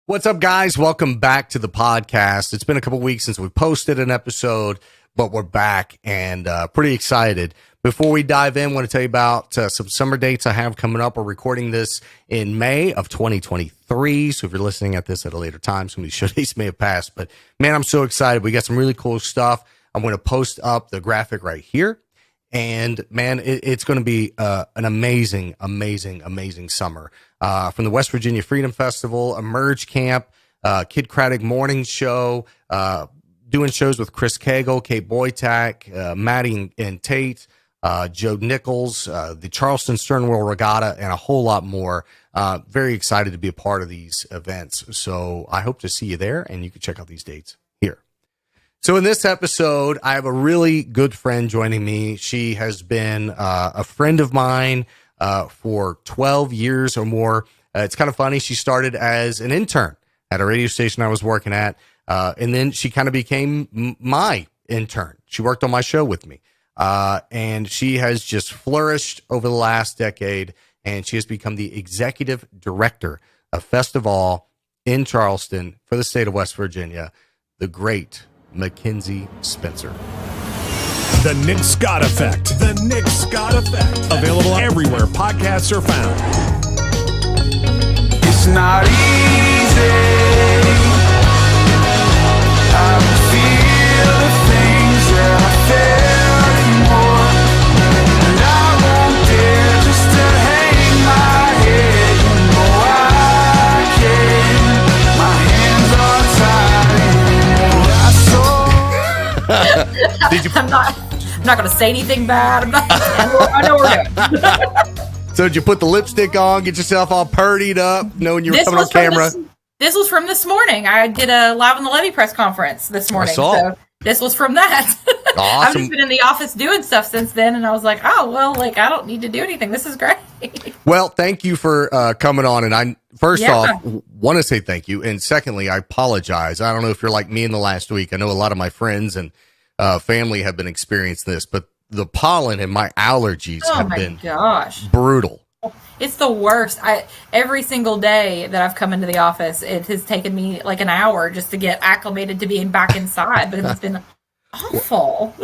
What's up, guys? Welcome back to the podcast. It's been a couple weeks since we posted an episode, but we're back and pretty excited. Before we dive in, I want to tell you about some summer dates I have coming up. We're recording this in May of 2023, so if you're listening at this at a later time, some of these show dates may have passed. But, man, I'm so excited. We got some really cool stuff. I'm going to post up the graphic right here. And, man, it's going to be an amazing, amazing, amazing summer. From the West Virginia Freedom Festival, Emerge Camp, Kid Craddock Morning Show, doing shows with Chris Cagle, Kate Boytak, Maddie and Tate, Joe Nichols, the Charleston Sternwell Regatta, and a whole lot more. Very excited to be a part of these events. So I hope to see you there, and you can check out these dates here. So in this episode, I have a really good friend joining me. She has been a friend of mine for 12 years or more. It's kind of funny. She started as an intern at a radio station I was working at, and then she kind of became my intern. She worked on my show with me, and she has just flourished over the last decade, and she has become the executive director of FestivALL in Charleston for the state of West Virginia, the great Mackenzie Spencer. The Nick Scott Effect. The Nick Scott Effect. Available everywhere podcasts are found. It's not easy. I don't feel the things that I felt anymore. And I won't dare just to hang my head. You know I can't. My hands are tied anymore. Did you? I'm not going to say anything bad. I know we're good. So did you put the lipstick on, get yourself all purdied up, knowing you were coming on camera? This was from this morning. I did a Live on the Levee press conference this morning. I saw. So this was from that. Awesome. I've just been in the office doing stuff since then, and I was like, oh, well, I don't need to do anything. This is great. Well, thank you for coming on. And I, first off, want to say thank you. And secondly, I apologize. I don't know if you're like me in the last week. I know a lot of my friends and family have been experiencing this, but the pollen and my allergies have been brutal. It's the worst. Every single day that I've come into the office, it has taken me like an hour just to get acclimated to being back inside, because it's been awful.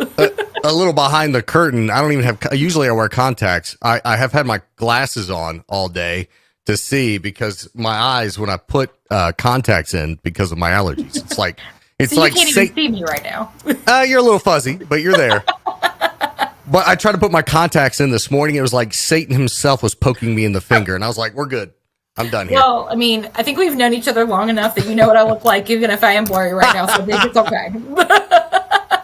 A little behind the curtain. I don't even have, usually I wear contacts. I have had my glasses on all day to see, because my eyes, when I put contacts in because of my allergies, it's like, it's so like you can't even see me right now. You're a little fuzzy, but you're there. But I tried to put my contacts in this morning. It was like Satan himself was poking me in the finger. And I was like, we're good. I'm done here. Well, I mean, I think we've known each other long enough that you know what I look like, even if I am blurry right now. So I think it's okay.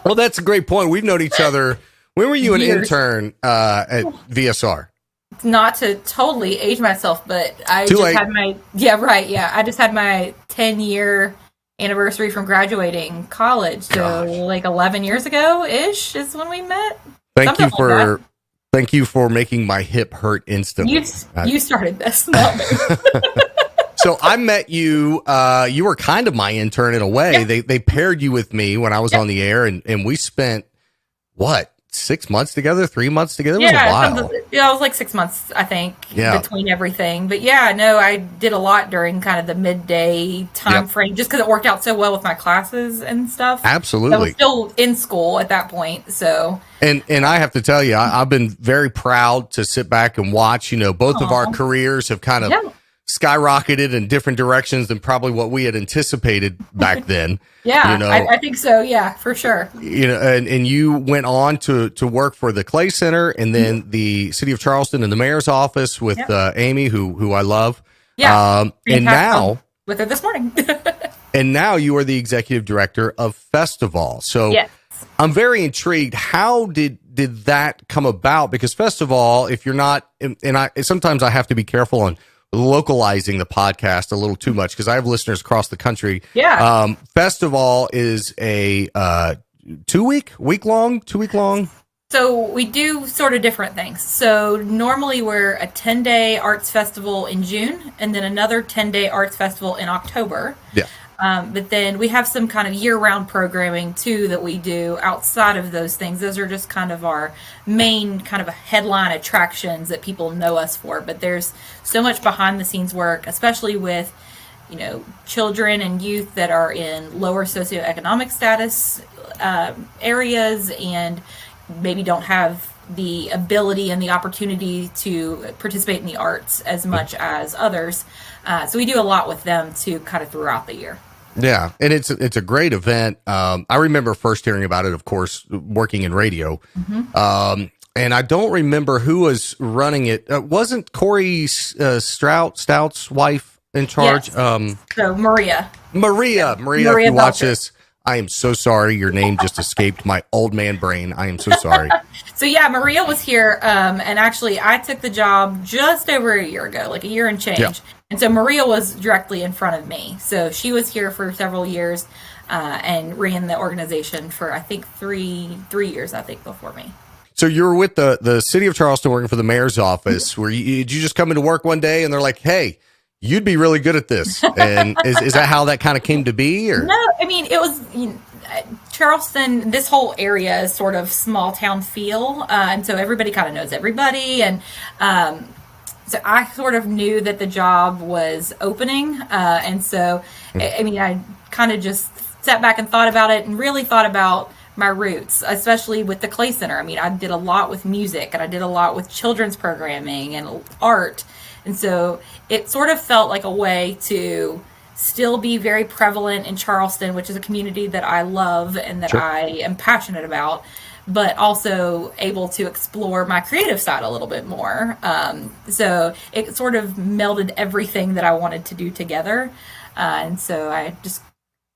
Well, that's a great point. We've known each other. When were you an intern at VSR? Not to totally age myself, but I had my, I just had my 10-year anniversary from graduating college. So like 11 years ago-ish is when we met. Thank you for making my hip hurt instantly. You started this, not me. So I met you. You were kind of my intern in a way. Yep. They paired you with me when I was on the air, and we spent 6 months together, 3 months together. It was a while. It was like 6 months, I think, between everything. But I did a lot during kind of the midday time frame, just because it worked out so well with my classes and stuff. Absolutely. I was still in school at that point, so. And I have to tell you, I've been very proud to sit back and watch. Both of our careers have kind of skyrocketed in different directions than probably what we had anticipated back then. I think so. Yeah, for sure. And you went on to work for the Clay Center, and then the City of Charleston and the mayor's office with Amy, who I love. Yeah. And now with her this morning. And now you are the executive director of FestivALL. So I'm very intrigued. How did that come about? Because FestivALL, if you're not, and sometimes I have to be careful on localizing the podcast a little too much, because I have listeners across the country. FestivALL is a 2 week long. So we do sort of different things. So normally we're a 10-day arts festival in June, and then another 10-day arts festival in October. But then we have some kind of year-round programming too that we do outside of those things. Those are just kind of our main kind of headline attractions that people know us for. But there's so much behind-the-scenes work, especially with children and youth that are in lower socioeconomic status areas and maybe don't have the ability and the opportunity to participate in the arts as much as others. So we do a lot with them too, kind of throughout the year. Yeah, and it's a great event. I remember first hearing about it, of course, working in radio. And I don't remember who was running it. Wasn't Corey Stout's wife in charge? Yes. So Maria, if you watch this, I am so sorry. Your name just escaped my old man brain. I am so sorry. So yeah, Maria was here. And actually I took the job just over a year ago, like a year and change. Yeah. And so Maria was directly in front of me. So she was here for several years and ran the organization for, I think, three years, before me. So you were with the City of Charleston working for the mayor's office. Did you just come into work one day and they're like, hey, you'd be really good at this? And is that how that kind of came to be? Or? No, I mean, it was Charleston, this whole area is sort of small town feel. And so everybody kind of knows everybody. And so I sort of knew that the job was opening. And so, I mean, I kind of just sat back and thought about it and really thought about my roots, especially with the Clay Center. I mean, I did a lot with music and I did a lot with children's programming and art. And so it sort of felt like a way to still be very prevalent in Charleston, which is a community that I love and that I am passionate about, but also able to explore my creative side a little bit more. So it sort of melded everything that I wanted to do together. And so I just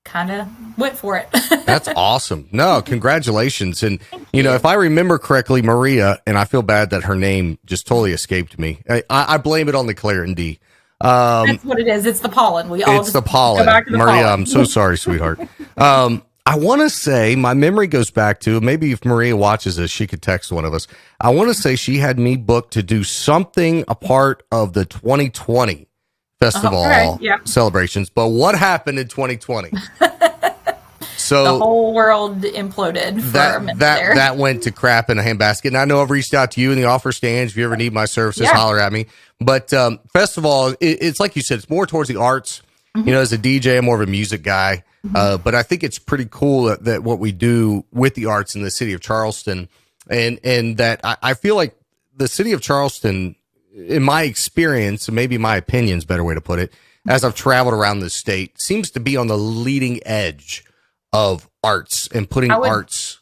kind of went for it. That's awesome. No, congratulations. And, if I remember correctly, Maria, and I feel bad that her name just totally escaped me. I blame it on the Claritin D. That's what it is. It's the pollen. It's the pollen. Maria, I'm so sorry, sweetheart. I want to say my memory goes back to, maybe if Maria watches this, she could text one of us. I want to say she had me booked to do something a part of the 2020 FestivALL celebrations, but what happened in 2020? So the whole world imploded for a minute there. That went to crap in a handbasket. And I know I've reached out to you in the offer stands. If you ever need my services, holler at me. But FestivALL, it's like you said, it's more towards the arts. As a DJ, I'm more of a music guy. But I think it's pretty cool that what we do with the arts in the city of Charleston, and that I feel like the city of Charleston, in my experience, maybe my opinion is a better way to put it, as I've traveled around the state, seems to be on the leading edge of arts and putting arts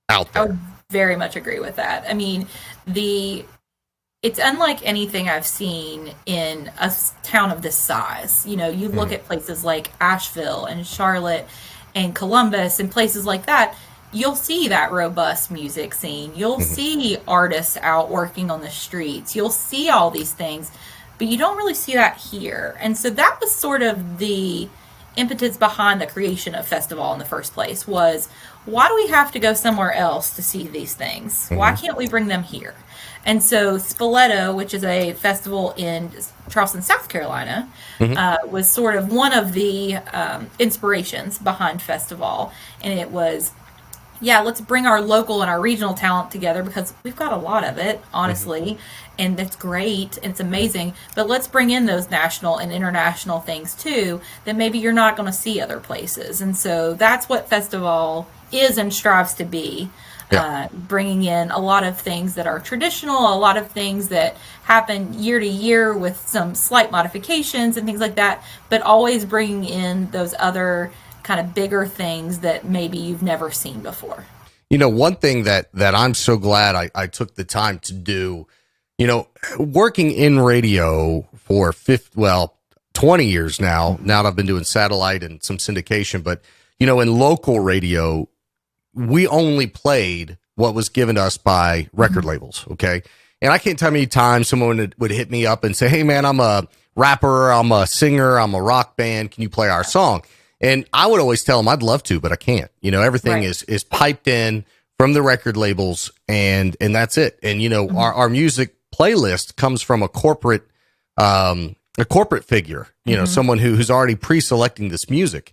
out there. I would very much agree with that. I mean, it's unlike anything I've seen in a town of this size. You look at places like Asheville and Charlotte and Columbus and places like that, you'll see that robust music scene. You'll see artists out working on the streets. You'll see all these things, but you don't really see that here. And so that was sort of the impetus behind the creation of FestivALL in the first place, was why do we have to go somewhere else to see these things? Why can't we bring them here? And so Spoleto, which is a festival in Charleston, South Carolina, was sort of one of the inspirations behind FestivALL. And it was, let's bring our local and our regional talent together, because we've got a lot of it, honestly, and that's great, and it's amazing. But let's bring in those national and international things too that maybe you're not going to see other places. And so that's what FestivALL is and strives to be. Bringing in a lot of things that are traditional, a lot of things that happen year to year with some slight modifications and things like that, but always bringing in those other kind of bigger things that maybe you've never seen before. One thing that I'm so glad I took the time to do, working in radio for 20 years now that I've been doing satellite and some syndication, but, in local radio, we only played what was given to us by record labels. Okay. And I can't tell how many times someone would hit me up and say, hey man, I'm a rapper, I'm a singer, I'm a rock band. Can you play our song? And I would always tell them I'd love to, but I can't. Everything is piped in from the record labels, and that's it. And our music playlist comes from a corporate figure, someone who's already pre-selecting this music.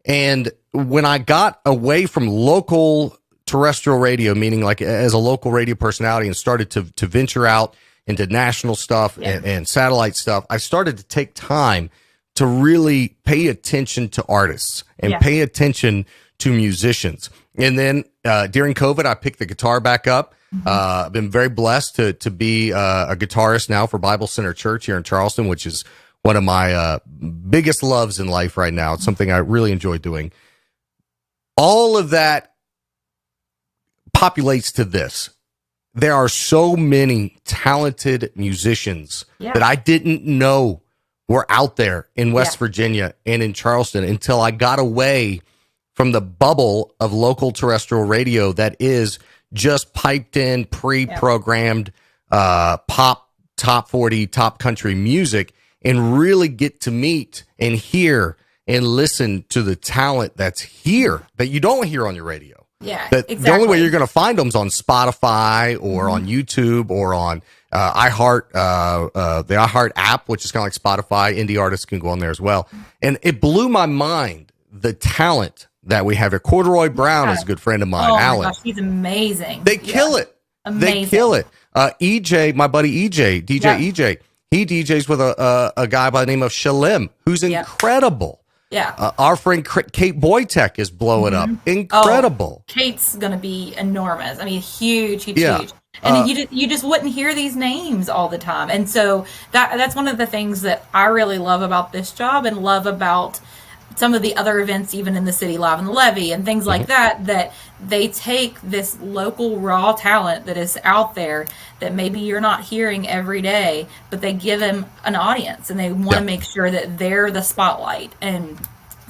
And when I got away from local terrestrial radio, meaning like as a local radio personality, and started to venture out into national stuff and satellite stuff, I started to take time to really pay attention to artists and pay attention to musicians. And then during COVID, I picked the guitar back up. I've been very blessed to be a guitarist now for Bible Center Church here in Charleston, which is one of my biggest loves in life right now. It's something I really enjoy doing. All of that populates to this. There are so many talented musicians that I didn't know were out there in West Virginia and in Charleston until I got away from the bubble of local terrestrial radio that is just piped in, pre-programmed pop, top 40, top country music, and really get to meet and hear and listen to the talent that's here that you don't hear on your radio. Yeah, exactly. The only way you're going to find them is on Spotify or on YouTube or on iHeart, the iHeart app, which is kind of like Spotify. Indie artists can go on there as well. And it blew my mind, the talent that we have here. Corduroy Brown is a good friend of mine, Alan. My gosh, he's amazing. They kill it. Amazing. They kill it. EJ, my buddy EJ, EJ, he DJs with a guy by the name of Shalim, who's incredible. Yeah. Our friend Kate Boytek is blowing up. Incredible. Kate's going to be enormous. I mean, huge. And you just wouldn't hear these names all the time. And so that's one of the things that I really love about this job and love about some of the other events, even in the city, Live in the Levee and things like that they take this local raw talent that is out there that maybe you're not hearing every day, but they give them an audience and they want to make sure that they're the spotlight. And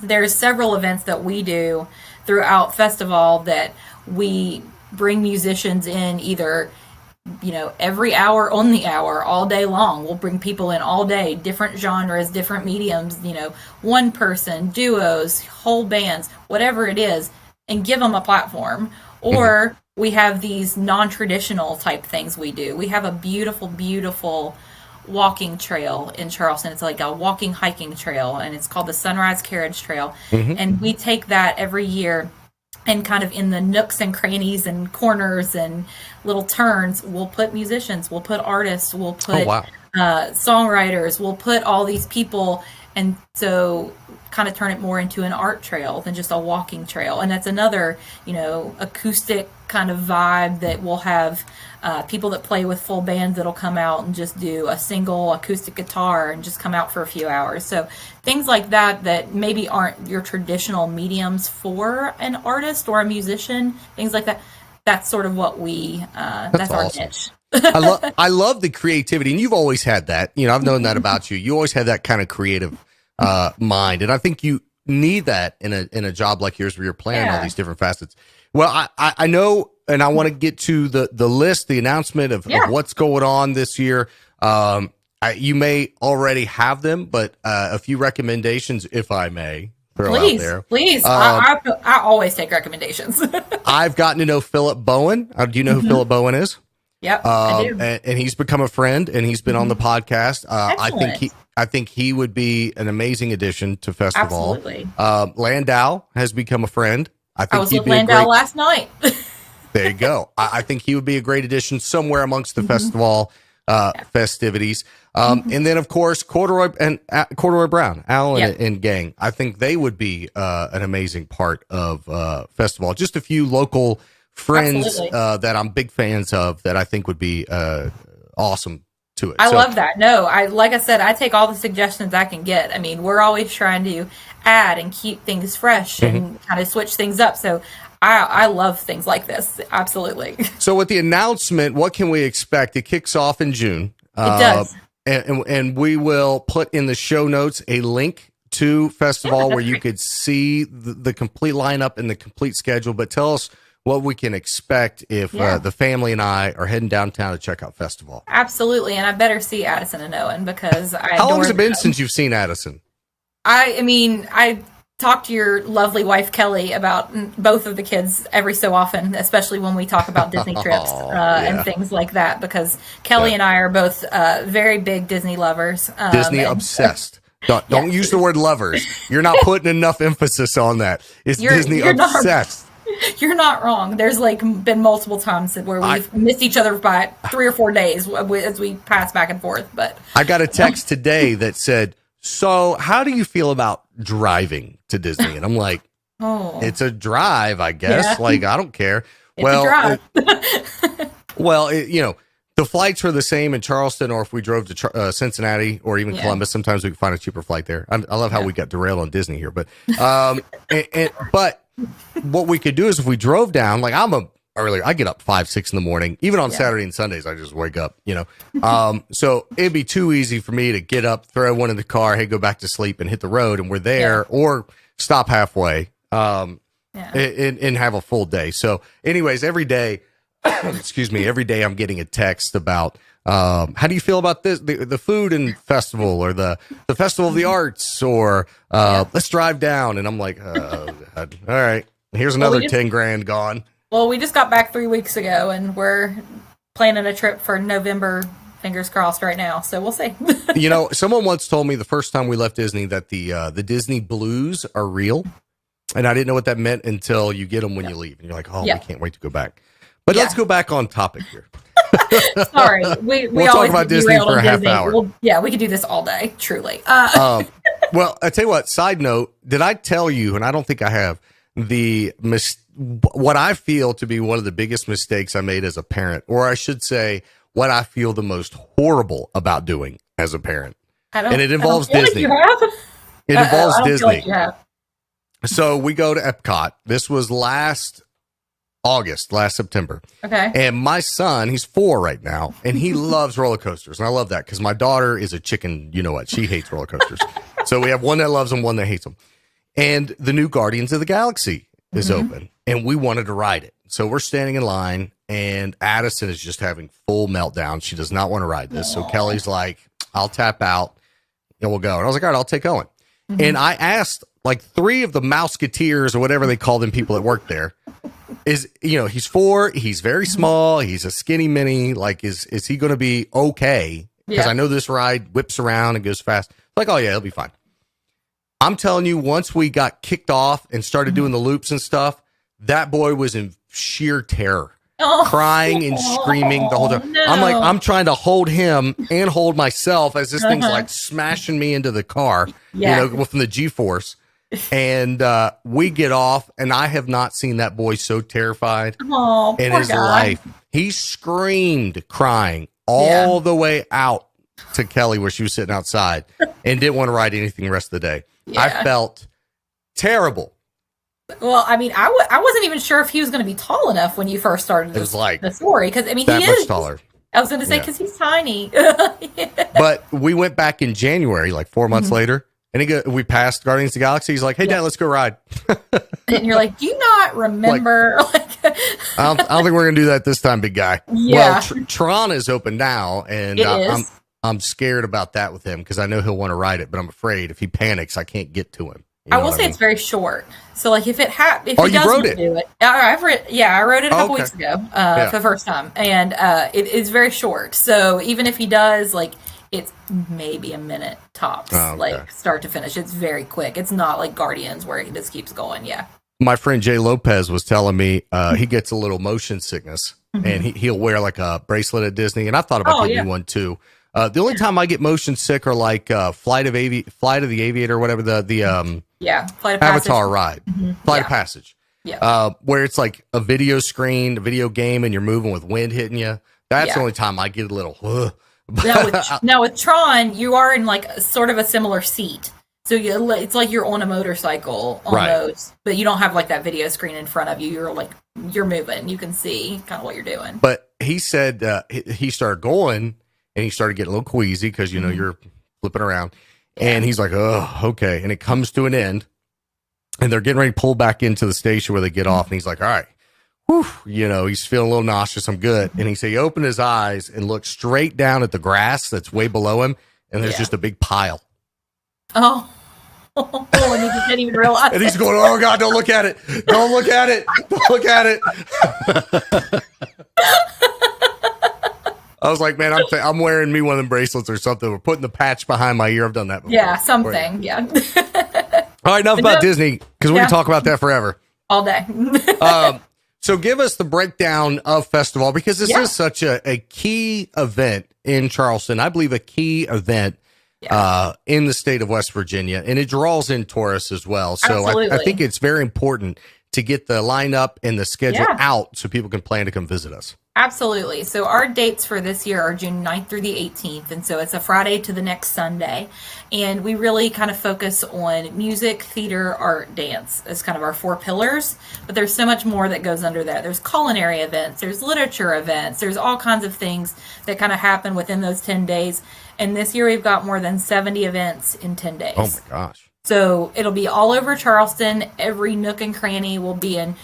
there's several events that we do throughout FestivALL that we bring musicians in either, every hour on the hour, all day long. We'll bring people in all day, different genres, different mediums, one person, duos, whole bands, whatever it is, and give them a platform. Or we have these non-traditional type things we do. We have a beautiful, beautiful walking trail in Charleston. It's like a walking hiking trail, and it's called the Sunrise Carriage Trail. And we take that every year, and kind of in the nooks and crannies and corners and little turns, we'll put musicians, we'll put artists, we'll put songwriters, we'll put all these people. And so kind of turn it more into an art trail than just a walking trail. And that's another, acoustic kind of vibe that we'll have people that play with full bands that'll come out and just do a single acoustic guitar and just come out for a few hours. So things like that maybe aren't your traditional mediums for an artist or a musician, things like that. That's sort of what that's our niche. I love the creativity, and you've always had that. I've known that about you. You always had that kind of creative mind, and I think you need that in a job like yours where you're playing all these different facets. Well, I know, and I want to get to the list, the announcement of what's going on this year. You may already have them, but a few recommendations, if I may. Please. I always take recommendations. I've gotten to know Philip Bowen. Do you know who Philip Bowen is? Yep, I do. And he's become a friend, and he's been on the podcast. I think he would be an amazing addition to FestivALL. Absolutely. Landau has become a friend. I was with Landau last night. There you go. I think he would be a great addition somewhere amongst the FestivALL festivities. And then, of course, Corduroy Brown, Alan and gang. I think they would be an amazing part of FestivALL. Just a few local friends that I'm big fans of that I think would be awesome to it. I love that. No, like I said, I take all the suggestions I can get. I mean, we're always trying to add and keep things fresh and kind of switch things up. So I love things like this. Absolutely. So with the announcement, what can we expect? It kicks off in June. It does. And we will put in the show notes a link to FestivALL where you could see the complete lineup and the complete schedule. But tell us what we can expect if the family and I are heading downtown to check out FestivALL. Absolutely. And I better see Addison and Owen because How long has it been since you've seen Addison? I talk to your lovely wife, Kelly, about both of the kids every so often, especially when we talk about Disney trips and things like that, because Kelly and I are both very big Disney lovers. Disney obsessed. Don't use the word lovers. You're not putting enough emphasis on that. It's Disney obsessed. You're not wrong. There's been multiple times where we've missed each other by 3 or 4 days as we pass back and forth. But I got a text today that said, So how do you feel about driving to Disney? And I'm like, it's a drive, I guess. Yeah. Like, I don't care. It's a drive. The flights are the same in Charleston, or if we drove to Cincinnati or even Columbus, sometimes we can find a cheaper flight there. I love how we got derailed on Disney here, but but what we could do is if we drove down, like I get up 5, 6 in the morning, even on Saturday and Sundays, I just wake up, so it'd be too easy for me to get up, throw one in the car, hey, go back to sleep and hit the road, and we're there, or stop halfway, and have a full day. So anyways, every day, every day I'm getting a text about, how do you feel about this, the food and festival, or the Festival of the Arts, or let's drive down. And I'm like, all right, here's another 10 grand gone. Well, we just got back 3 weeks ago, and we're planning a trip for November, fingers crossed right now. So we'll see. Someone once told me the first time we left Disney that the Disney blues are real. And I didn't know what that meant until you get them when you leave. And you're like, we can't wait to go back. But let's go back on topic here. Sorry, we we'll talk about Disney for a half hour. We could do this all day, truly. Well, I tell you what, side note, did I tell you, and I don't think I have, what I feel to be one of the biggest mistakes I made as a parent, or I should say, what I feel the most horrible about doing as a parent. And it involves Disney. It involves Disney. So we go to Epcot. This was last September. Okay. And my son, he's 4 right now, and he loves roller coasters. And I love that because my daughter is a chicken. You know what? She hates roller coasters. So we have one that loves them, one that hates them. And the new Guardians of the Galaxy is open, and we wanted to ride it. So we're standing in line, and Addison is just having full meltdown. She does not want to ride this. So Kelly's like, I'll tap out, and we'll go. And I was like, all right, I'll take Owen. And I asked like 3 of the Mouseketeers or whatever they call them people that work there. He's 4, he's very small, he's a skinny mini. Like, is he going to be okay? Because I know this ride whips around and goes fast. Like, oh yeah, he'll be fine. I'm telling you, once we got kicked off and started doing the loops and stuff, that boy was in sheer terror, crying and screaming the whole time. No. I'm trying to hold him and hold myself as this thing's like smashing me into the car, from the G-force. And we get off, and I have not seen that boy so terrified in his life. He screamed, crying all the way out to Kelly where she was sitting outside, and didn't want to ride anything the rest of the day. I felt terrible. Well, I mean, I wasn't even sure if he was going to be tall enough when you first started the story. Because, I mean, he is much taller. I was going to say, because he's tiny. But we went back in January, like 4 months later. And we passed Guardians of the Galaxy. He's like, hey, Dad, let's go ride. And you're like, do you not remember? I don't think we're going to do that this time, big guy. Yeah. Well, Tron is open now, and I'm scared about that with him because I know he'll want to ride it, but I'm afraid if he panics, I can't get to him. I will say it's very short. So, like, if he does rode it? do it, I rode it a couple weeks ago for the first time, and it is very short. So even if he does, like, it's maybe a minute tops, like start to finish. It's very quick. It's not like Guardians where it just keeps going. Yeah. My friend Jay Lopez was telling me he gets a little motion sickness, and he'll wear like a bracelet at Disney. And I thought about getting one too. The only time I get motion sick are like Flight of the Aviator or whatever the Flight of Avatar ride, Flight of Passage. Yeah. Where it's like a video screen, a video game, and you're moving with wind hitting you. That's the only time I get a little. Now with Tron, you are in like sort of a similar seat. So it's like you're on a motorcycle almost, but you don't have like that video screen in front of you. You're moving. You can see kind of what you're doing. But he said he started going and he started getting a little queasy because, you're flipping around. And he's like, oh, okay. And it comes to an end and they're getting ready to pull back into the station where they get off. And he's like, all right. Whew, he's feeling a little nauseous. I'm good. And he opened his eyes and looked straight down at the grass that's way below him. And there's just a big pile. Oh, and he just didn't even realize. And he's going, oh God, don't look at it. Don't look at it. Don't look at it. I was like, man, I'm wearing me one of them bracelets or something. We're putting the patch behind my ear. I've done that before. Yeah, something. Yeah. All right, enough about Disney because we can talk about that forever. All day. So give us the breakdown of FestivALL because this is such a key event in Charleston. I believe a key event in the state of West Virginia, and it draws in tourists as well. So I think it's very important to get the lineup and the schedule out so people can plan to come visit us. Absolutely. So our dates for this year are June 9th through the 18th. And so it's a Friday to the next Sunday. And we really kind of focus on music, theater, art, dance as kind of our 4 pillars. But there's so much more that goes under that. There's culinary events, there's literature events, there's all kinds of things that kind of happen within those 10 days. And this year we've got more than 70 events in 10 days. Oh my gosh. So it'll be all over Charleston. Every nook and cranny will be in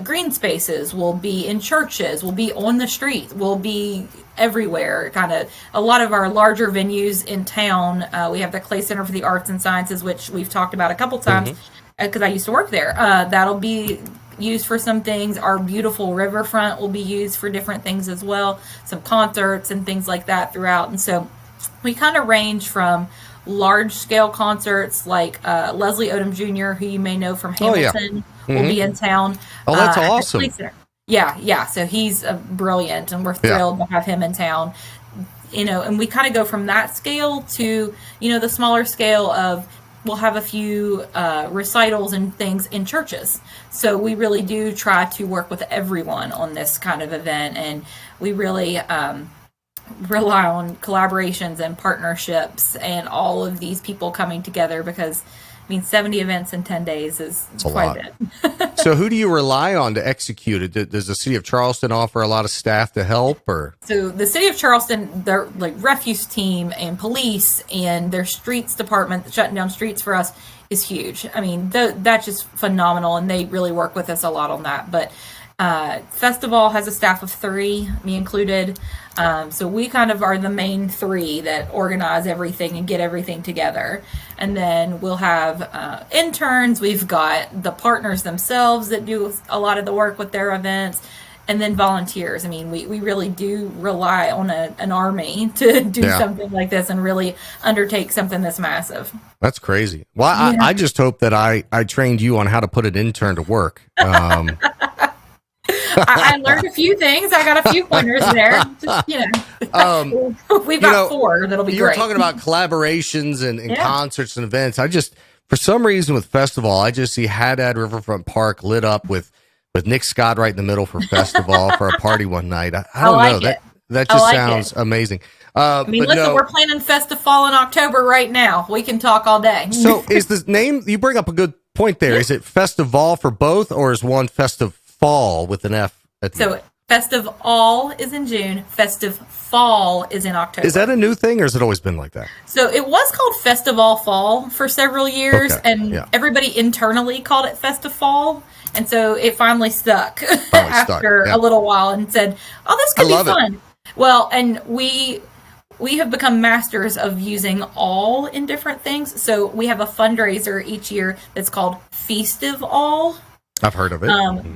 green spaces, will be in churches, will be on the street, will be everywhere. Kind of a lot of our larger venues in town. We have the Clay Center for the Arts and Sciences, which we've talked about a couple times because I used to work there. That'll be used for some things. Our beautiful riverfront will be used for different things as well. Some concerts and things like that throughout. And so we kind of range from large scale concerts like Leslie Odom Jr., who you may know from Hamilton, will be in town. Oh, that's awesome. Yeah. So he's brilliant, and we're thrilled to have him in town. And we kind of go from that scale to, the smaller scale of we'll have a few recitals and things in churches. So we really do try to work with everyone on this kind of event, and we really rely on collaborations and partnerships and all of these people coming together because 70 events in 10 days is quite a bit. So who do you rely on to execute it? Does the City of Charleston offer a lot of staff to help, or? So the City of Charleston, their refuse team and police and their streets department shutting down streets for us is huge. That's just phenomenal, and they really work with us a lot on that. But FestivALL has a staff of 3, me included. So we kind of are the main 3 that organize everything and get everything together. And then we'll have interns. We've got the partners themselves that do a lot of the work with their events. And then volunteers. We really do rely on an army to do something like this and really undertake something that's massive. That's crazy. Well, I just hope that I trained you on how to put an intern to work. I learned a few things. I got a few pointers there. Just, we've got 4 that'll be great. You were talking about collaborations and concerts and events. For some reason with FestivALL, I just see Haddad Riverfront Park lit up with Nick Scott right in the middle for FestivALL for a party one night. I don't know. That just sounds amazing. We're planning FestivALL in October right now. We can talk all day. So is the name, you bring up a good point there. Is it FestivALL for both, or is one FestivALL with an F? So FestivALL is in June. FestivALL is in October. Is that a new thing, or has it always been like that? So it was called FestivALL Fall for several years, everybody internally called it FestivALL. And so it finally stuck after a little while and said, oh, this could be fun. Well, and we have become masters of using all in different things. So we have a fundraiser each year that's called FestivALL. I've heard of it.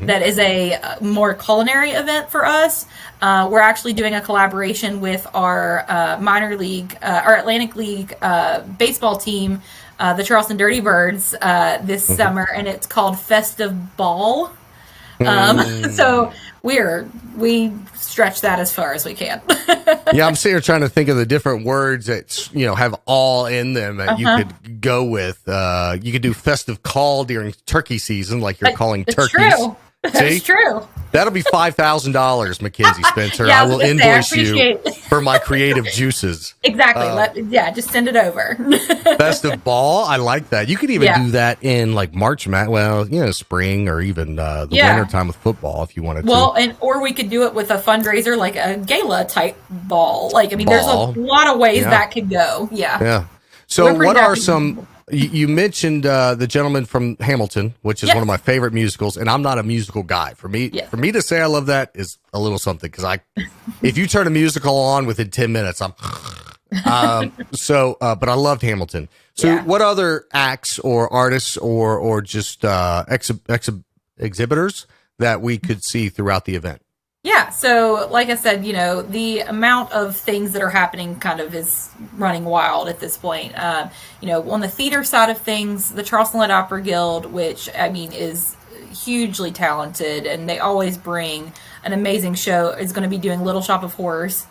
That is a more culinary event for us. We're actually doing a collaboration with our minor league, our Atlantic League baseball team, the Charleston Dirty Birds, this summer, and it's called FestivALL. So we stretch that as far as we can. I'm sitting here trying to think of the different words that have all in them that you could go with. You could do festive call during turkey season, like you're calling turkeys. True. That's true. That'll be $5,000, Mackenzie Spencer. I will invoice you for my creative juices. Exactly. Just send it over. FestivALL, I like that. You could even do that in like March, spring, or even the winter time with football if you wanted to. Or we could do it with a fundraiser, like a gala type ball. There's a lot of ways that could go. Yeah. So what are some? You mentioned the gentleman from Hamilton, which is one of my favorite musicals, and I'm not a musical guy. For me to say I love that is a little something, because if you turn a musical on within 10 minutes, I'm but I loved Hamilton. So what other acts or artists or just exhibitors that we could see throughout the event? Yeah, so like I said, the amount of things that are happening kind of is running wild at this point. On the theater side of things, the Charleston Light Opera Guild, which, is hugely talented, and they always bring an amazing show, is going to be doing Little Shop of Horrors.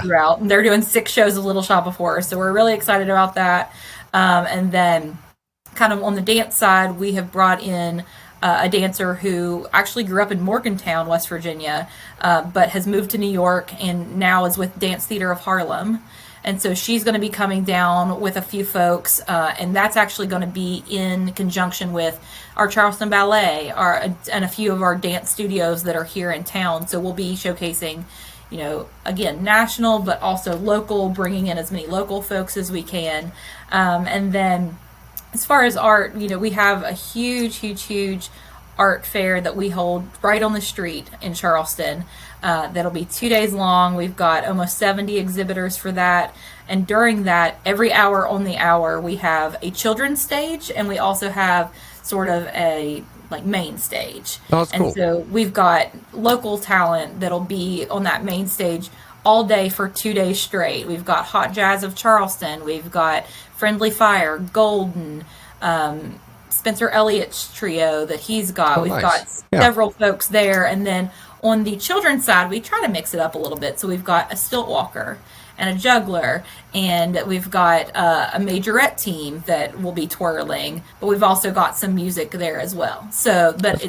throughout. And they're doing 6 shows of Little Shop of Horrors, so we're really excited about that. And then kind of on the dance side, we have brought in a dancer who actually grew up in Morgantown, West Virginia, but has moved to New York and now is with Dance Theater of Harlem. And so she's going to be coming down with a few folks, and that's actually going to be in conjunction with our Charleston Ballet and a few of our dance studios that are here in town. So we'll be showcasing, again, national, but also local, bringing in as many local folks as we can. And then as far as art, we have a huge art fair that we hold right on the street in Charleston. That'll be 2 days long. We've got almost 70 exhibitors for that. And during that, every hour on the hour, we have a children's stage, and we also have sort of a main stage. Oh, that's cool. And so we've got local talent that'll be on that main stage all day for 2 days straight. We've got Hot Jazz of Charleston. We've got Friendly Fire, Golden, Spencer Elliott's trio that he's got. We've got several folks there. And then on the children's side, we try to mix it up a little bit. So we've got a stilt walker and a juggler, and we've got a majorette team that will be twirling, but we've also got some music there as well. So, but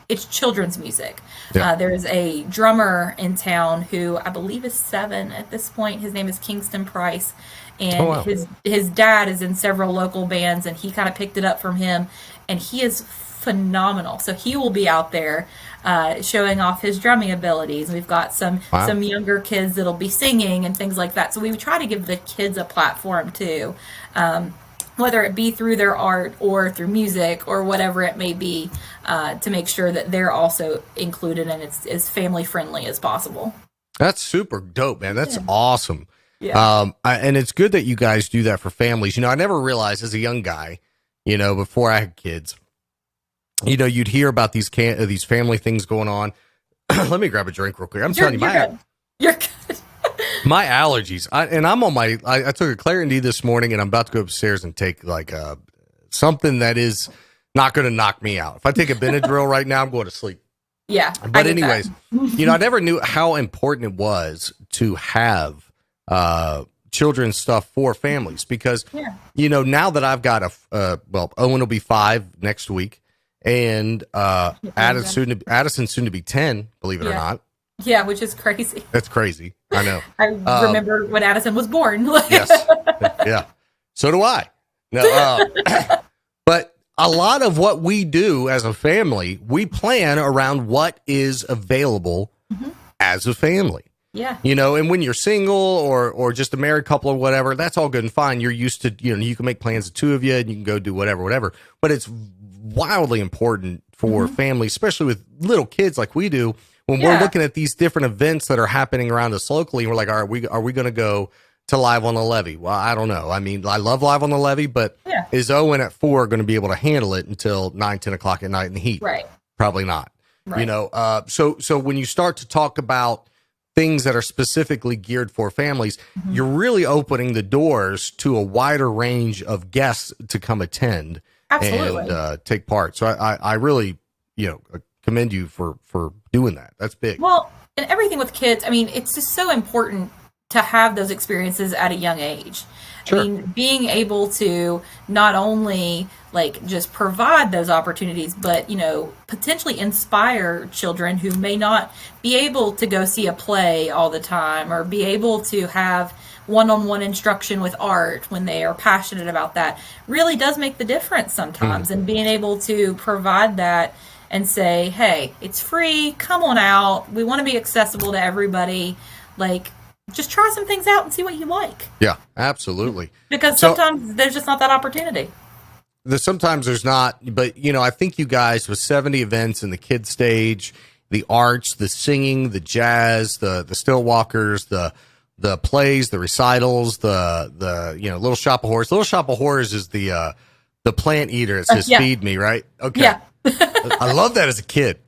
it's children's music. Yeah. There's a drummer in town who I believe is 7 at this point. His name is Kingston Price, and his dad is in several local bands, and he kind of picked it up from him, and he is phenomenal. So he will be out there showing off his drumming abilities. We've got some younger kids that'll be singing and things like that. So we try to give the kids a platform too, whether it be through their art or through music or whatever it may be, to make sure that they're also included and it's as family friendly as possible. That's super dope, man. That's awesome. Yeah. And it's good that you guys do that for families. I never realized as a young guy, before I had kids, you'd hear about these family things going on. Let me grab a drink real quick. I'm telling you, you're good. My allergies. I took a Claritin D this morning, and I'm about to go upstairs and take something that is not going to knock me out. If I take a Benadryl right now, I'm going to sleep. Yeah. But anyways, I never knew how important it was to have children's stuff for families because, now that I've got Owen will be 5 next week. And Addison's soon to be 10, believe it or not. Yeah, which is crazy. That's crazy. I know. I remember when Addison was born. Yes. Yeah. So do I. No, but a lot of what we do as a family, we plan around what is available as a family. Yeah. And when you're single or just a married couple or whatever, that's all good and fine. You're used to, you can make plans of 2 of you and you can go do whatever. But it's wildly important for families, especially with little kids like we do, when we're looking at these different events that are happening around us locally. And we're like, are we going to go to Live on the Levee? Well, I don't know. I mean, I love Live on the Levee, but is Owen at 4 going to be able to handle it until 9-10 o'clock at night in the heat? Right. Probably not. Right. So when you start to talk about things that are specifically geared for families, you're really opening the doors to a wider range of guests to come attend. Absolutely. And take part. So I really, commend you for doing that. That's big. Well, and everything with kids, I mean, it's just so important to have those experiences at a young age. Sure. I mean, being able to not only just provide those opportunities, but, potentially inspire children who may not be able to go see a play all the time or be able to have one-on-one instruction with art when they are passionate about that really does make the difference sometimes. And being able to provide that and say, hey, it's free, come on out, we want to be accessible to everybody, just try some things out and see what you like. Yeah, absolutely. Because sometimes there's just not that opportunity. Sometimes there's not, but I think you guys with 70 events in the kids stage, the arts, the singing, the jazz, the still walkers, the plays, the recitals, the Little Shop of Horrors. Little Shop of Horrors is the plant eater. It says feed me, right? Okay. Yeah. I love that as a kid.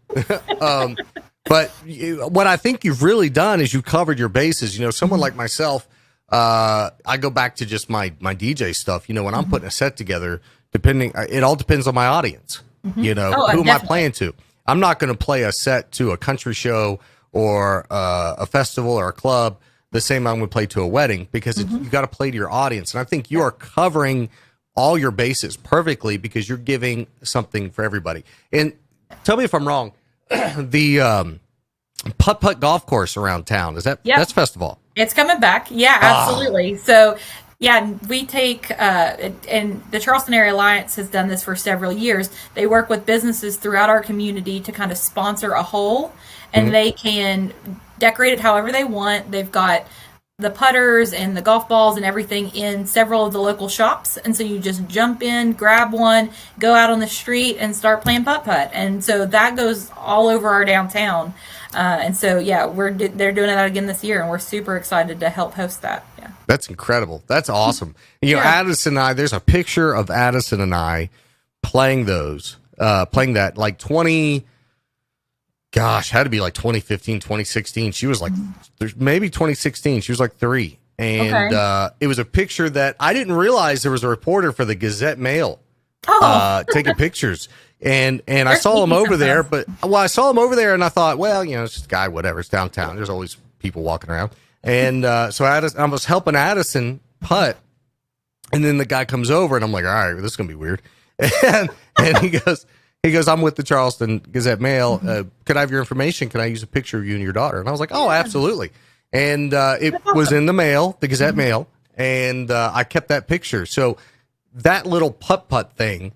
But what I think you've really done is you've covered your bases. Someone like myself, I go back to just my DJ stuff. When I'm putting a set together, it all depends on my audience. Who am I playing to? I'm not going to play a set to a country show or a festival or a club the same I'm going to play to a wedding, because you got to play to your audience. And I think you are covering all your bases perfectly, because you're giving something for everybody. And tell me if I'm wrong, the putt-putt golf course around town, that's FestivALL? It's coming back. Yeah, absolutely. So, yeah, we take, and the Charleston Area Alliance has done this for several years. They work with businesses throughout our community to kind of sponsor a hole, and they can decorate it however they want. They've got the putters and the golf balls and everything in several of the local shops. And so you just jump in, grab one, go out on the street and start playing putt-putt. And so that goes all over our downtown. And so, yeah, they're doing that again this year, and we're super excited to help host that. Yeah. That's incredible. That's awesome. You know, Addison and I, there's a picture of Addison and I playing that like 20, gosh, had to be like 2015, 2016. She was like, maybe 2016. She was like 3. And it was a picture that I didn't realize there was a reporter for the Gazette Mail taking pictures. And I saw him over there, I saw him over there and I thought, well, you know, it's just a guy, whatever. It's downtown. There's always people walking around. And so I was helping Addison putt. And then the guy comes over and I'm like, all right, this is going to be weird. And he goes, I'm with the Charleston Gazette Mail. Could I have your information? Can I use a picture of you and your daughter? And I was like, oh, absolutely. And it was in the mail, the Gazette Mail. And I kept that picture. So that little putt-putt thing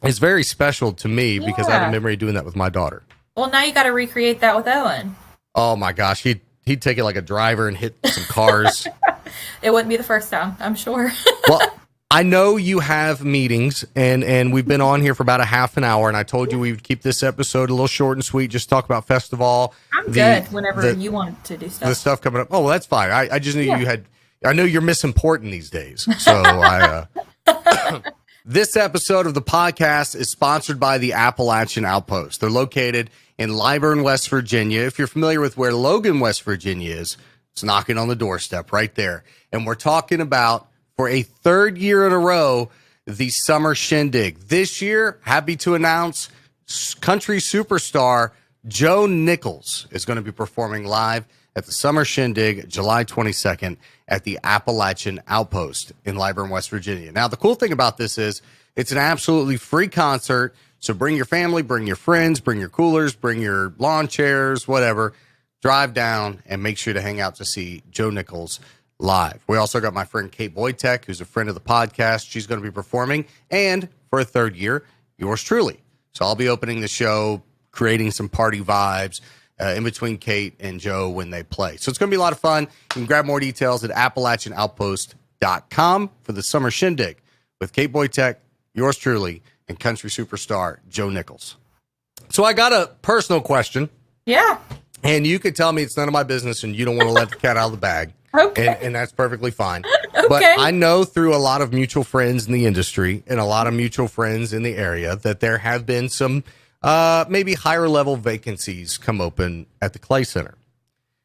is very special to me because I have a memory of doing that with my daughter. Well, now you got to recreate that with Owen. Oh, my gosh. He'd take it like a driver and hit some cars. It wouldn't be the first time, I'm sure. Well, I know you have meetings, and we've been on here for about a half an hour, and I told you we would keep this episode a little short and sweet, just talk about FestivALL. I'm good whenever you want to do stuff. The stuff coming up. Oh, well, that's fine. I just knew you had, I know you're misimportant these days. So this episode of the podcast is sponsored by the Appalachian Outpost. They're located in Liburn, West Virginia. If you're familiar with where Logan, West Virginia is, it's knocking on the doorstep right there. And we're talking about, for a third year in a row, the Summer Shindig. This year, happy to announce, country superstar Joe Nichols is going to be performing live at the Summer Shindig July 22nd at the Appalachian Outpost in Liburn, West Virginia. Now, the cool thing about this is it's an absolutely free concert, so bring your family, bring your friends, bring your coolers, bring your lawn chairs, whatever. Drive down and make sure to hang out to see Joe Nichols live. We also got my friend Kate Boytek, who's a friend of the podcast. She's going to be performing, and for a third year, yours truly. So I'll be opening the show, creating some party vibes in between Kate and Joe when they play. So it's going to be a lot of fun. You can grab more details at AppalachianOutpost.com for the Summer Shindig with Kate Boytek, yours truly, and country superstar Joe Nichols. So I got a personal question. Yeah. And you could tell me it's none of my business and you don't want to let the cat out of the bag. Okay. And that's perfectly fine. Okay. But I know through a lot of mutual friends in the industry and a lot of mutual friends in the area that there have been some maybe higher level vacancies come open at the Clay Center.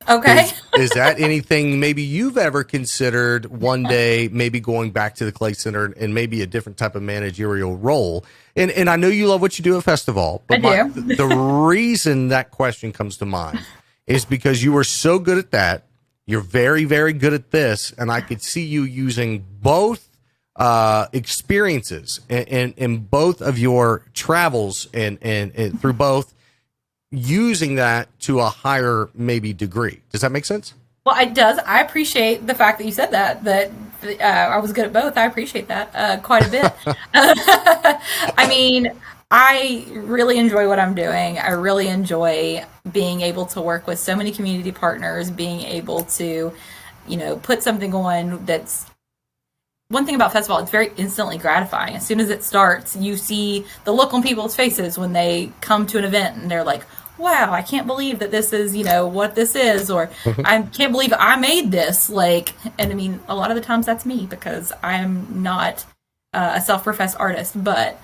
Okay. Is that anything maybe you've ever considered one day maybe going back to the Clay Center and maybe a different type of managerial role? And I know you love what you do at FestivALL, but the reason that question comes to mind is because you were so good at that. You're very, very good at this, and I could see you using both experiences in both of your travels and through both, using that to a higher maybe degree. Does that make sense? Well, it does. I appreciate the fact that you said that I was good at both. I appreciate that quite a bit. I mean, I really enjoy what I'm doing. I really enjoy being able to work with so many community partners, being able to, put something on that's, one thing about FestivALL, it's very instantly gratifying. As soon as it starts, you see the look on people's faces when they come to an event and they're like, wow, I can't believe that this is, what this is, or I can't believe I made this. And I mean, a lot of the times that's me because I'm not a self-professed artist, but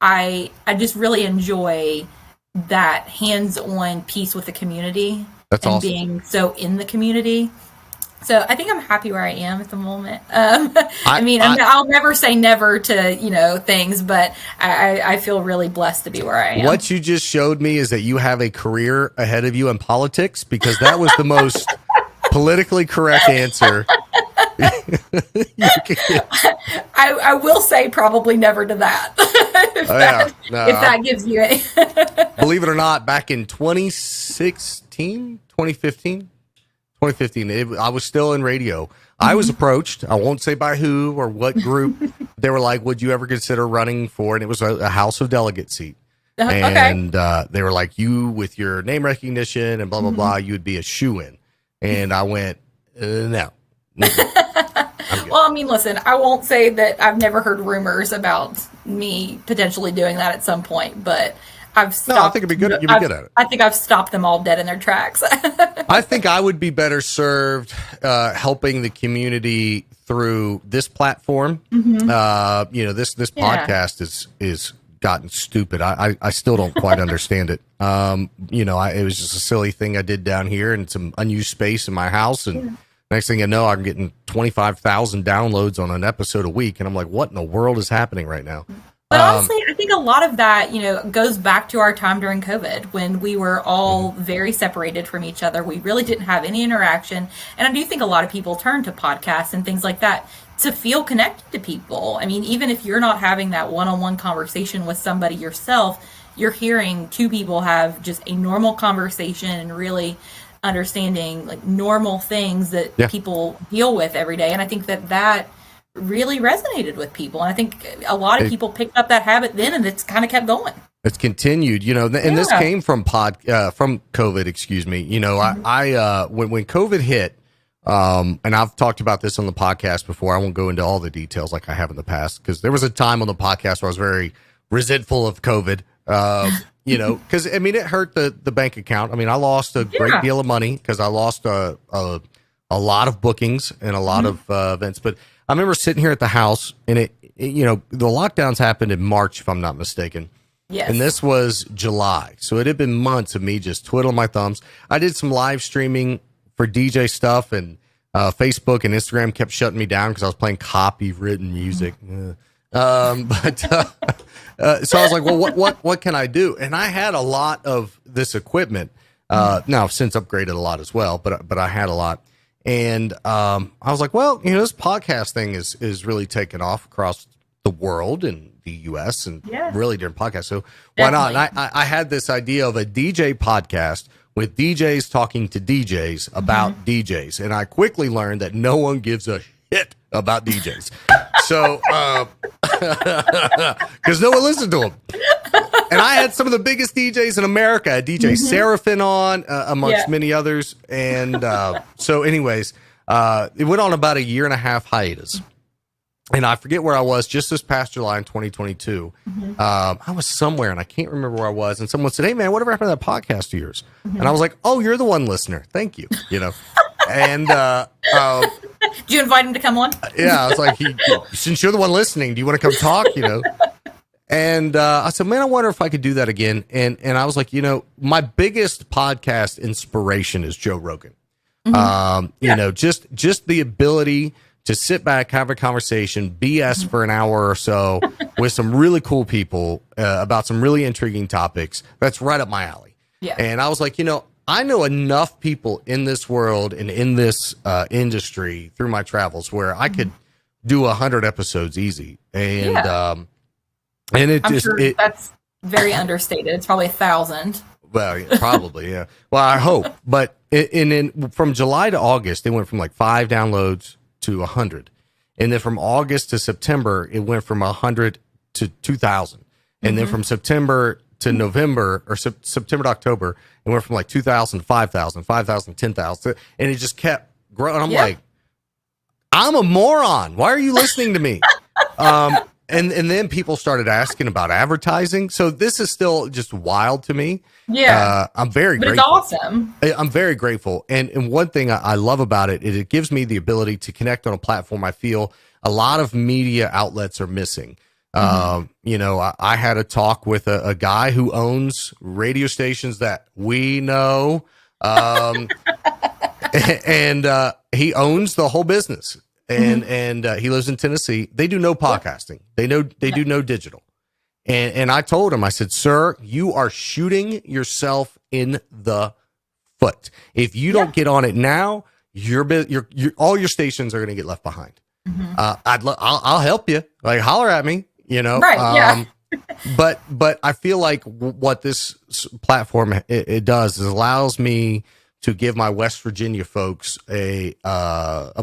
I just really enjoy that hands-on piece with the community. That's awesome. Being so in the community. So I think I'm happy where I am at the moment. I'll never say never to, things, but I feel really blessed to be where I am. What you just showed me is that you have a career ahead of you in politics, because that was the most politically correct answer. I will say probably never to that. if that gives you any. Believe it or not, back in 2015, I was still in radio. I was approached. I won't say by who or what group. They were like, would you ever consider running for, and it was a House of Delegate seat. And they were like, you with your name recognition and blah, blah, blah, you would be a shoo-in. And I went, no. Well, I mean, listen, I won't say that I've never heard rumors about me potentially doing that at some point, but I've stopped. No, I think it'd be good. You'd be good at it. I think I've stopped them all dead in their tracks. I think I would be better served helping the community through this platform. This podcast is gotten stupid. I still don't quite understand it. It was just a silly thing I did down here and some unused space in my house, and next thing I know, I'm getting 25,000 downloads on an episode a week, and I'm like, what in the world is happening right now? But honestly, I think a lot of that, goes back to our time during COVID when we were all very separated from each other. We really didn't have any interaction. And I do think a lot of people turn to podcasts and things like that to feel connected to people. I mean, even if you're not having that one-on-one conversation with somebody yourself, you're hearing two people have just a normal conversation and really understanding like normal things that people deal with every day. And I think that really resonated with people. And I think a lot of people picked up that habit then, and it's kind of kept going. It's continued, and this came from COVID, excuse me. I when COVID hit, and I've talked about this on the podcast before. I won't go into all the details like I have in the past, because there was a time on the podcast where I was very resentful of COVID. Because it hurt the bank account. I mean, I lost a great deal of money because I lost a lot of bookings and a lot of events. But I remember sitting here at the house, and the lockdowns happened in March, if I'm not mistaken. Yes. And this was July, so it had been months of me just twiddling my thumbs. I did some live streaming for DJ stuff, and Facebook and Instagram kept shutting me down because I was playing copywritten music. So I was like, well, what can I do? And I had a lot of this equipment. Now I've since upgraded a lot as well, but I had a lot. And I was like, well, this podcast thing is really taking off across the world and the US and really different podcasts. So why not? And I had this idea of a DJ podcast with DJs talking to DJs about DJs. And I quickly learned that no one gives a shit about DJs. So, because no one listened to them. And I had some of the biggest DJs in America. I had DJ Seraphin on, amongst many others. And so anyways, it went on about a 1.5-year hiatus. And I forget where I was just this past July in 2022. I was somewhere, and I can't remember where I was. And someone said, hey, man, whatever happened to that podcast of yours? And I was like, oh, you're the one listener. Thank you. And did you invite him to come on? Yeah, I was like, since you're the one listening, do you want to come talk? And I said, man, I wonder if I could do that again. And I was like, my biggest podcast inspiration is Joe Rogan. Just the ability to sit back, have a conversation, BS for an hour or so with some really cool people about some really intriguing topics. That's right up my alley. Yeah. And I was like, I know enough people in this world and in this industry through my travels where I could do 100 episodes easy. And that's very understated. It's probably 1,000. Well, probably, yeah. Well, I hope. But from July to August, it went from like 5 downloads to 100. And then from August to September, it went from 100 to 2,000. And then from September to November, or September to October, it went from like 2,000 to 5,000, 5,000 to 10,000. And it just kept growing. I'm like, I'm a moron. Why are you listening to me? And then people started asking about advertising. So this is still just wild to me. Yeah. I'm very grateful. It's awesome. I'm very grateful. And one thing I love about it is it gives me the ability to connect on a platform I feel a lot of media outlets are missing. I had a talk with a guy who owns radio stations that we know. And he owns the whole business. And he lives in Tennessee. They do no podcasting. They do no digital. And I told him, I said, sir, you are shooting yourself in the foot. If you don't get on it now, all your stations are going to get left behind. I'll help you. Like, holler at me, Right. Yeah. But I feel like what this platform it does is allows me to give my West Virginia folks a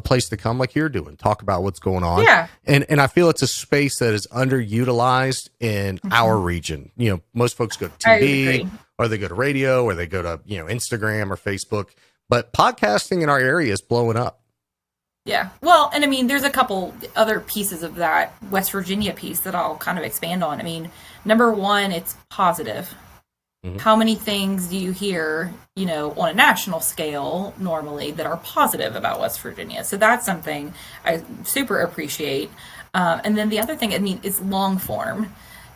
place to come, like you're doing, talk about what's going on. Yeah. And I feel it's a space that is underutilized in our region. Most folks go to TV, or they go to radio, or they go to Instagram or Facebook. But podcasting in our area is blowing up. Yeah. Well, and I mean, there's a couple other pieces of that West Virginia piece that I'll kind of expand on. I mean, number one, it's positive. How many things do you hear, on a national scale normally that are positive about West Virginia? So that's something I super appreciate. And then the other thing, I mean, is long form,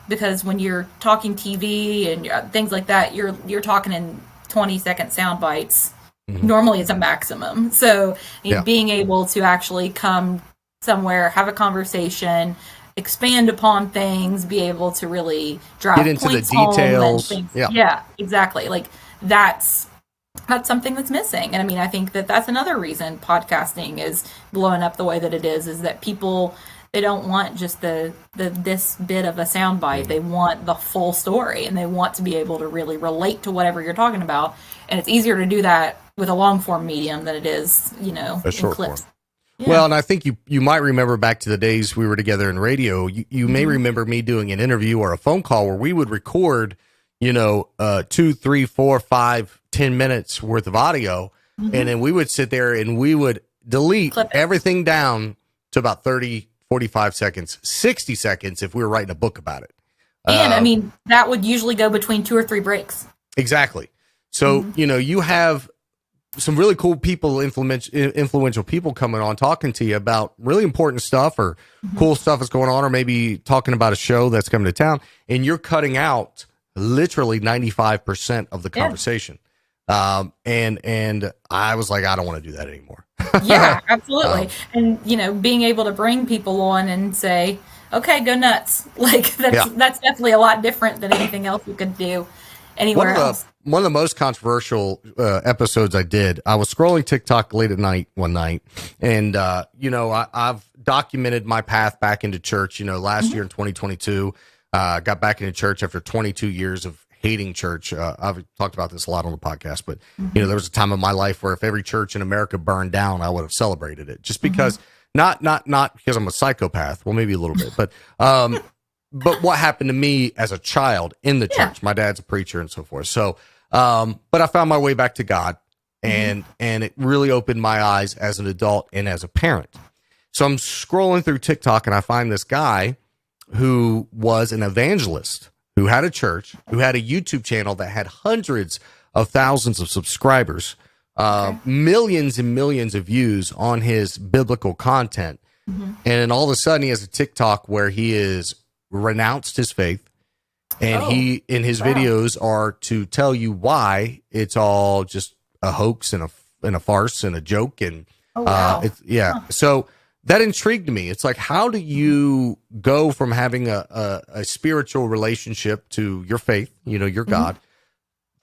because when you're talking TV and things like that, you're talking in 20-second sound bites. Normally it's a maximum. So being able to actually come somewhere, have a conversation, expand upon things, be able to really drive get into the details. Yeah, exactly. Like that's something that's missing. And I mean, I think that's another reason podcasting is blowing up the way that it is that people, they don't want just this bit of a soundbite. They want the full story, and they want to be able to really relate to whatever you're talking about. And it's easier to do that with a long form medium than it is, a short clips. Form. Yeah. Well, and I think you might remember back to the days we were together in radio. You may remember me doing an interview or a phone call where we would record, 2, 3, 4, 5, 10 minutes worth of audio. And then we would sit there and we would delete everything down to about 30, 45 seconds, 60 seconds if we were writing a book about it. And I mean, that would usually go between 2 or 3 breaks. Exactly. So, you have some really cool people, influential people coming on, talking to you about really important stuff or cool stuff that's going on, or maybe talking about a show that's coming to town, and you're cutting out literally 95% of the conversation. And I was like, I don't want to do that anymore. Yeah, absolutely. And, being able to bring people on and say, okay, go nuts. Like that's definitely a lot different than anything else you could do anywhere else. One of the most controversial episodes I did, I was scrolling TikTok late at night one night, and I've documented my path back into church. Last year in 2022, got back into church after 22 years of hating church. I've talked about this a lot on the podcast, but there was a time in my life where if every church in America burned down, I would have celebrated it, just because not because I'm a psychopath. Well, maybe a little bit, but what happened to me as a child in the church? My dad's a preacher and so forth. So. But I found my way back to God, and it really opened my eyes as an adult and as a parent. So I'm scrolling through TikTok and I find this guy who was an evangelist, who had a church, who had a YouTube channel that had hundreds of thousands of subscribers, millions and millions of views on his biblical content. And then all of a sudden he has a TikTok where he is renounced his faith. And he, in his videos, are to tell you why it's all just a hoax and a farce and a joke. And so that intrigued me. It's like, how do you go from having a spiritual relationship to your faith, your God,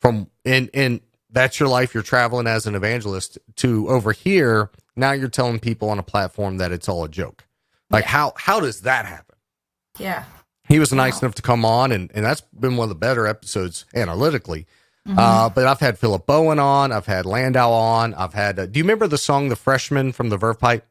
from and that's your life, you're traveling as an evangelist, to over here, now you're telling people on a platform that it's all a joke. Like, how does that happen? Yeah. He was nice enough to come on, and that's been one of the better episodes analytically. But I've had Philip Bowen on. I've had Landau on. I've had, do you remember the song The Freshman from the Verve Pipe?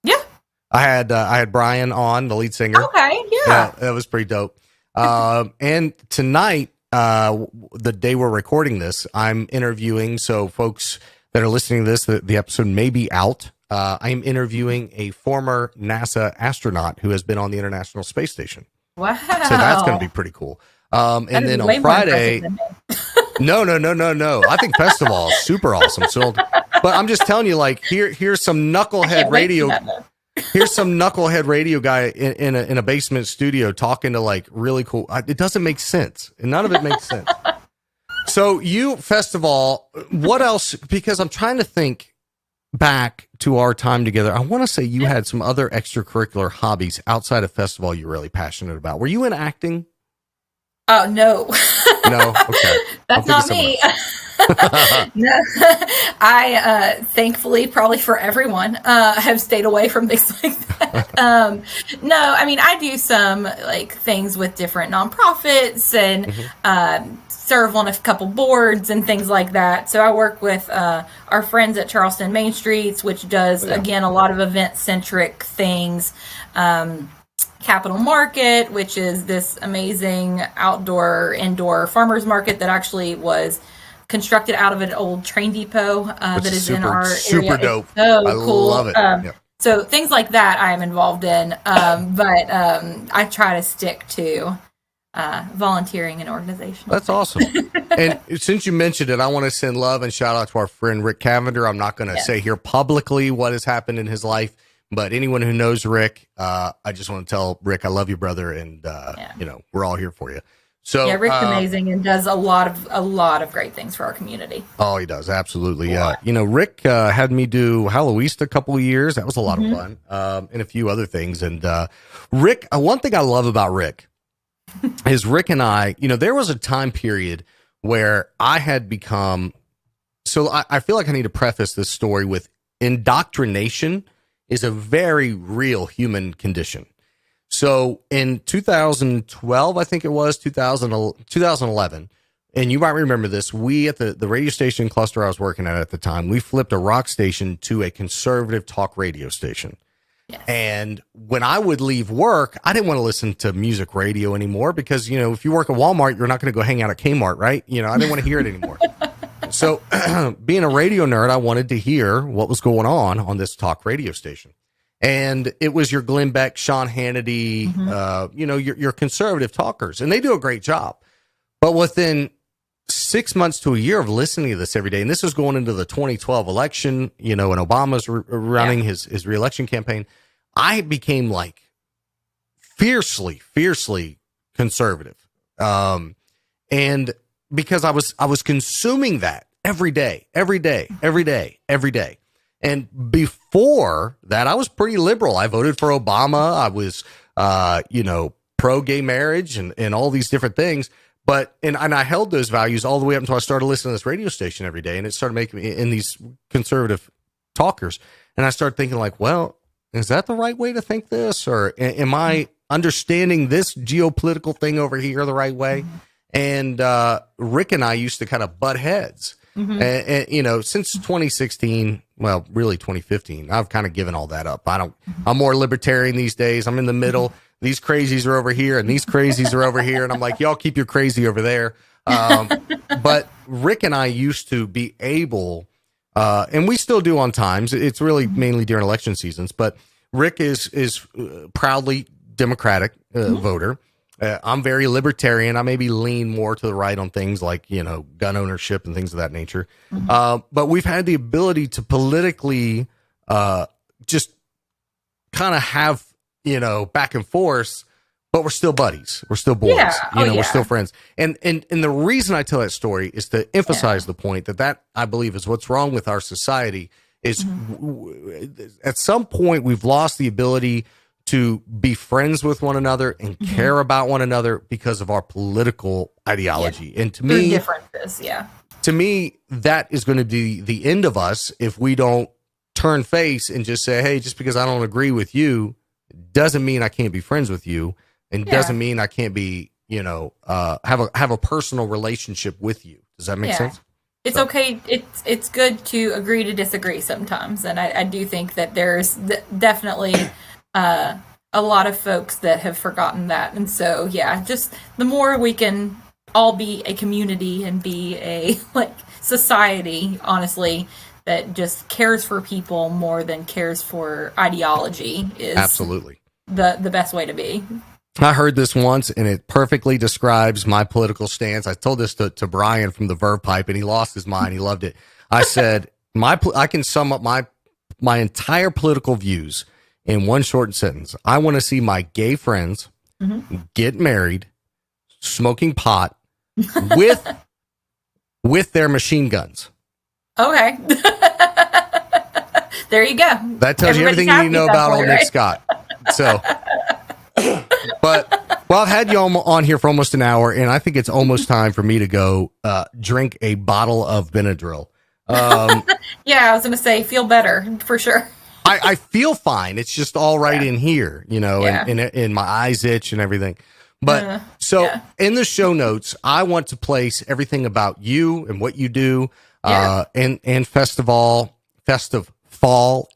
Yeah. I had Brian on, the lead singer. Okay, yeah. That was pretty dope. And tonight, the day we're recording this, I'm interviewing, so folks that are listening to this, the episode may be out. I'm interviewing a former NASA astronaut who has been on the International Space Station. Wow. So that's going to be pretty cool. And then on Friday, no. I think FestivALL is super awesome. So, but I'm just telling you, like, here's some knucklehead radio. Here's some knucklehead radio guy in a basement studio talking to like really cool. It doesn't make sense. None of it makes sense. So FestivALL, what else? Because I'm trying to think back to our time together. I want to say you had some other extracurricular hobbies outside of FestivALL you're really passionate about. Were you in acting? Oh, no. No? Okay. That's not me. No, I thankfully, probably for everyone, have stayed away from things like that. No, I mean, I do some like things with different nonprofits and serve on a couple boards and things like that. So I work with our friends at Charleston Main Streets, which does, again, a lot of event-centric things. Capital Market, which is this amazing indoor farmers market that actually was constructed out of an old train depot that is in our area. Super dope. It's so I cool. love it. So things like that I am involved in, but I try to stick to volunteering and organization. That's awesome. And since you mentioned it, I want to send love and shout out to our friend Rick Cavender. I'm not going to say here publicly what has happened in his life, but anyone who knows Rick, I just want to tell Rick, I love you, brother. And, we're all here for you. So Rick's amazing and does a lot of great things for our community. Oh, he does. Absolutely. Rick had me do Halloween a couple of years. That was a lot of fun. And a few other things. And Rick, one thing I love about Rick is Rick and I, there was a time period where I had become, so I feel like I need to preface this story with indoctrination is a very real human condition. So in 2012, I think it was 2011, and you might remember this, we at the radio station cluster I was working at the time, we flipped a rock station to a conservative talk radio station. Yes. And when I would leave work, I didn't want to listen to music radio anymore because, if you work at Walmart, you're not going to go hang out at Kmart, right? I didn't want to hear it anymore. So being a radio nerd, I wanted to hear what was going on this talk radio station. And it was your Glenn Beck, Sean Hannity, your conservative talkers, and they do a great job. But within 6 months to a year of listening to this every day, and this was going into the 2012 election, and Obama's running his reelection campaign, I became like fiercely conservative. And because I was consuming that every day. And before that, I was pretty liberal. I voted for Obama. I was, pro gay marriage and all these different things. But, and I held those values all the way up until I started listening to this radio station every day. And it started making me in these conservative talkers. And I started thinking like, well, is that the right way to think this? Or am I understanding this geopolitical thing over here the right way? And Rick and I used to kind of butt heads. And, since 2016, well, really 2015, I've kind of given all that up. I'm more libertarian these days. I'm in the middle. These crazies are over here and these crazies are over here. And I'm like, y'all keep your crazy over there. But Rick and I used to be able, and we still do on times. It's really mainly during election seasons, but Rick is proudly Democratic voter. I'm very libertarian. I maybe lean more to the right on things like, gun ownership and things of that nature. But we've had the ability to politically just kind of have, back and forth, but we're still buddies. We're still boys. We're still friends. And the reason I tell that story is to emphasize the point that I believe is what's wrong with our society is at some point we've lost the ability to be friends with one another and care about one another because of our political ideology. And to me, differences, to me, that is going to be the end of us if we don't turn face and just say, hey, just because I don't agree with you doesn't mean I can't be friends with you, and doesn't mean I can't be, have a personal relationship with you. Does that make sense? It's okay. It's good to agree to disagree sometimes. And I do think that there's definitely a lot of folks that have forgotten that. And so, just the more we can all be a community and be a society, honestly, that just cares for people more than cares for ideology is absolutely the best way to be. I heard this once and it perfectly describes my political stance. I told this to Brian from the Verve Pipe and he lost his mind. He loved it. I said, I can sum up my entire political views in one short sentence. I want to see my gay friends get married, smoking pot with their machine guns. Okay. There you go. That tells you everything you need to know about old Nick Scott. So, but Well, I've had you on here for almost an hour, and I think it's almost time for me to go drink a bottle of Benadryl. Yeah, I was going to say, feel better for sure. I feel fine. It's just all right in here, Yeah. and my eyes itch and everything. But in the show notes, I want to place everything about you and what you do, and FestivALL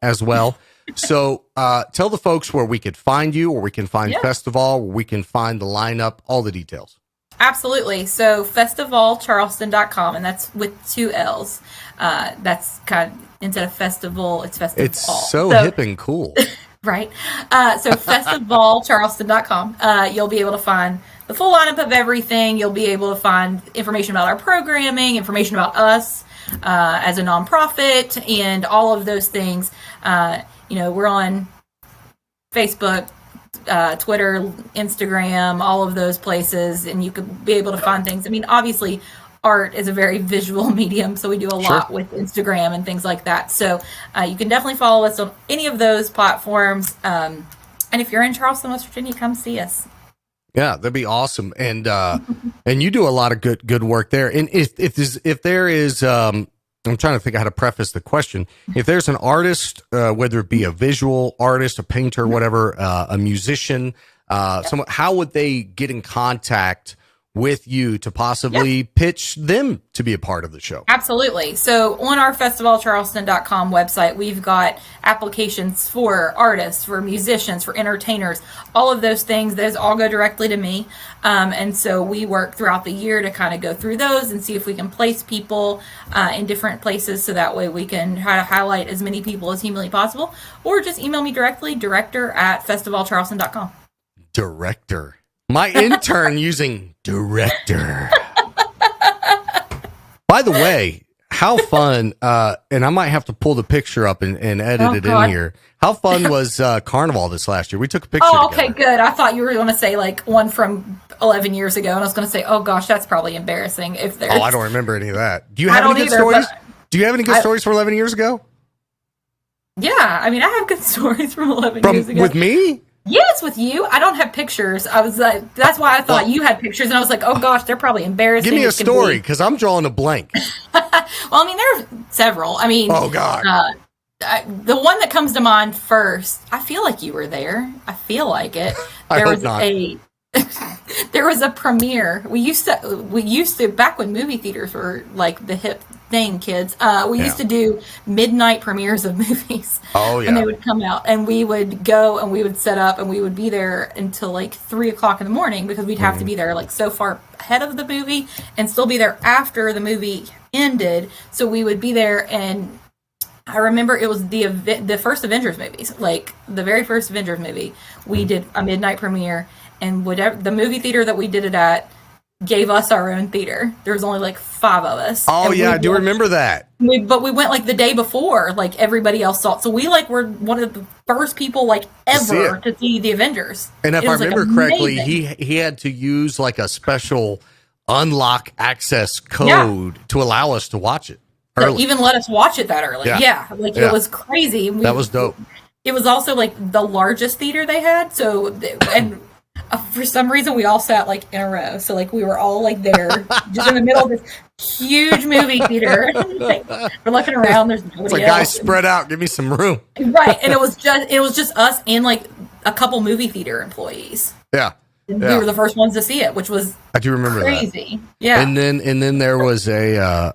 as well. So tell the folks where we could find you, or we can find FestivALL, where we can find the lineup, all the details. Absolutely. So FestivALLCharleston.com, and that's with 2 L's. That's kind of, instead of festival, it's FestivALL. It's so hip and cool. Right. So FestivALLCharleston.com, you'll be able to find the full lineup of everything. You'll be able to find information about our programming, information about us as a nonprofit, and all of those things. We're on Facebook, Twitter, Instagram, all of those places, and you could be able to find things. I mean, obviously, art is a very visual medium, so we do a lot with Instagram and things like that. So you can definitely follow us on any of those platforms. And if you're in Charleston, West Virginia, come see us. Yeah, that'd be awesome. And and you do a lot of good work there. And if there is I'm trying to think how to preface the question. If there's an artist, whether it be a visual artist, a painter, whatever, a musician, someone, how would they get in contact with you to possibly pitch them to be a part of the show? Absolutely. So on our FestivALLCharleston.com website, we've got applications for artists, for musicians, for entertainers, all of those things. Those all go directly to me. And so we work throughout the year to kind of go through those and see if we can place people in different places, so that way we can try to highlight as many people as humanly possible. Or just email me directly, director@FestivALLCharleston.com. Director. My intern using director. By the way, how fun, and I might have to pull the picture up and edit it in here. How fun was Carnival this last year? We took a picture together. Okay, good. I thought you were going to say like one from 11 years ago, and I was going to say, oh gosh, that's probably embarrassing. If there's... I don't remember any of that. Do you have any good stories? Do you have any good stories from 11 years ago? Yeah, I mean, I have good stories from 11 years ago. With me? Yes, with you. I don't have pictures. I was like, that's why I thought you had pictures, and I was like, oh gosh, they're probably embarrassing. Give me a story, because I'm drawing a blank. Well, I mean, there are several. I mean, oh god, the one that comes to mind first. I feel like you were there. I feel like it. I hope not. There was a premiere. We used to back when movie theaters were like the hip thing, kids. We used to do midnight premieres of movies. Oh yeah. And they would come out, and we would go and we would set up, and we would be there until like 3:00 in the morning, because we'd have to be there like so far ahead of the movie and still be there after the movie ended. So we would be there, and I remember it was the first Avengers movies, like the very first Avengers movie. We did a midnight premiere, and whatever the movie theater that we did it at gave us our own theater. There was only like 5 of us. Oh yeah, I do remember that. But we went like the day before, like everybody else saw it. So we like were one of the first people like ever to see the Avengers. And if I remember correctly, he had to use like a special unlock access code to allow us to watch it early. To even let us watch it that early. Yeah. It was crazy. That was dope. It was also like the largest theater they had. So, and for some reason we all sat like in a row. So like we were all like there just in the middle of this huge movie theater. Like, we're looking around, there's nobody else. It's like, guys, spread out, give me some room. Right. And it was just us and like a couple movie theater employees. Yeah. And we were the first ones to see it, which was I do remember crazy. That. Yeah. And then there was a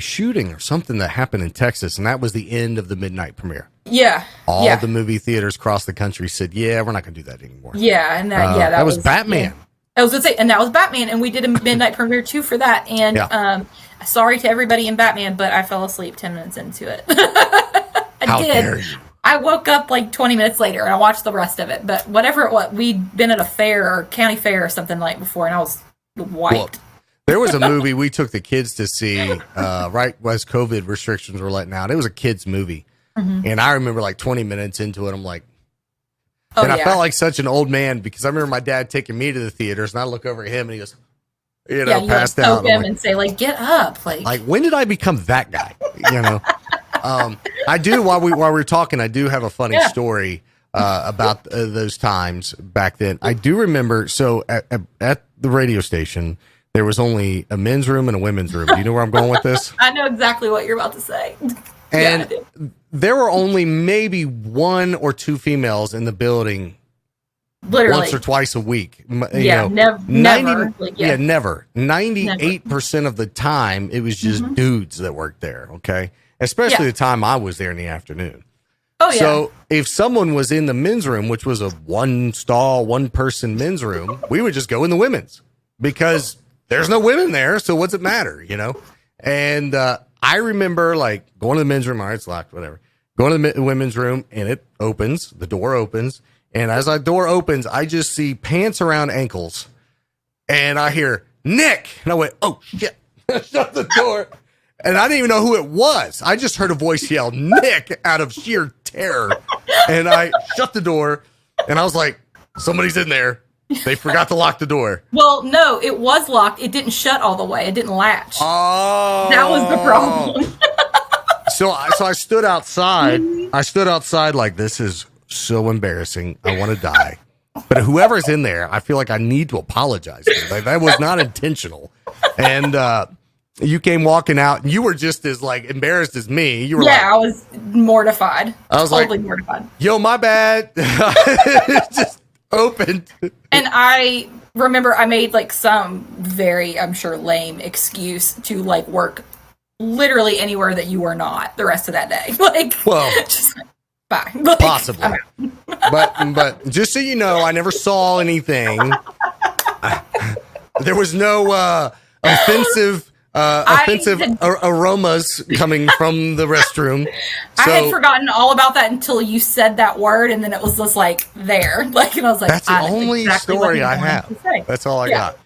shooting or something that happened in Texas, and that was the end of the midnight premiere. Yeah. All the movie theaters across the country said, "Yeah, we're not going to do that anymore." Yeah, and that was Batman. Yeah. I was going to say, and that was Batman, and we did a midnight premiere too for that. And sorry to everybody in Batman, but I fell asleep 10 minutes into it. How dare you? I woke up like 20 minutes later and I watched the rest of it. But whatever it was, we'd been at a fair or county fair or something the night before, and I was wiped. Well, there was a movie we took the kids to see right as COVID restrictions were letting out. It was a kids movie. Mm-hmm. And I remember like 20 minutes into it, I'm like, I felt like such an old man, because I remember my dad taking me to the theaters, and I look over at him and he goes, passed out. Him and say like, get up. Like, when did I become that guy? I do, while we're talking, I do have a funny story. about those times back then. I do remember. So at the radio station, there was only a men's room and a women's room. Do you know where I'm going with this? I know exactly what you're about to say. And there were only maybe one or two females in the building. Literally. Once or twice a week. Never. Never. 98% Mm-hmm. of the time, it was just dudes that worked there, okay? Especially the time I was there in the afternoon. Oh, yeah. So if someone was in the men's room, which was a one-person men's room, we would just go in the women's because there's no women there, so what's it matter, you know? And I remember, like, going to the men's room, all right, it's locked, whatever. Going to the women's room, and it opens, the door opens, and as that door opens, I just see pants around ankles, and I hear, Nick! And I went, oh, shit. Shut the door. And I didn't even know who it was. I just heard a voice yell, Nick, out of sheer terror. And I shut the door, and I was like, somebody's in there. They forgot to lock the door. Well, no, it was locked. It didn't shut all the way. It didn't latch. Oh. That was the problem. So I stood outside. I stood outside like, this is so embarrassing. I want to die. But whoever's in there, I feel like I need to apologize to them. Like, that was not intentional. And you came walking out, and you were just as like embarrassed as me. You were I was mortified. I was totally like, mortified. Yo, my bad. It just opened. And I remember I made like some very, I'm sure, lame excuse to like work literally anywhere that you were not the rest of that day. Like, well, just bye. Like, possibly. But just so you know, I never saw anything. There was no offensive aromas coming from the restroom. I had forgotten all about that until you said that word, and then it was just like there. Like, and I was like, that's the only story I have. That's all I got.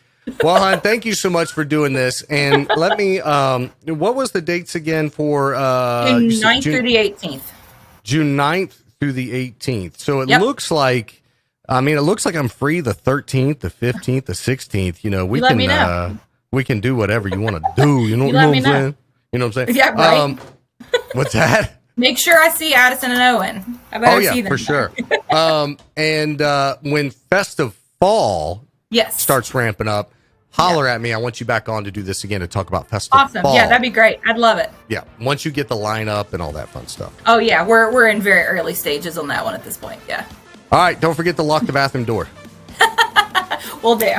Well, hon, thank you so much for doing this. And let me, what was the dates again for June 9th through the 18th? June 9th through the 18th. So it looks like, it looks like I'm free the 13th, the 15th, the 16th. You know, we can do whatever you want to do. You know what I'm saying? You know what I'm saying? Yeah, right. What's that? Make sure I see Addison and Owen. I better see them. For sure. And when FestivALL starts ramping up, holler at me. I want you back on to do this again to talk about FestivALL. Awesome. Yeah, that'd be great. I'd love it. Yeah. Once you get the lineup and all that fun stuff. Oh yeah, we're in very early stages on that one at this point. Yeah. All right. Don't forget to lock the bathroom door. Will do.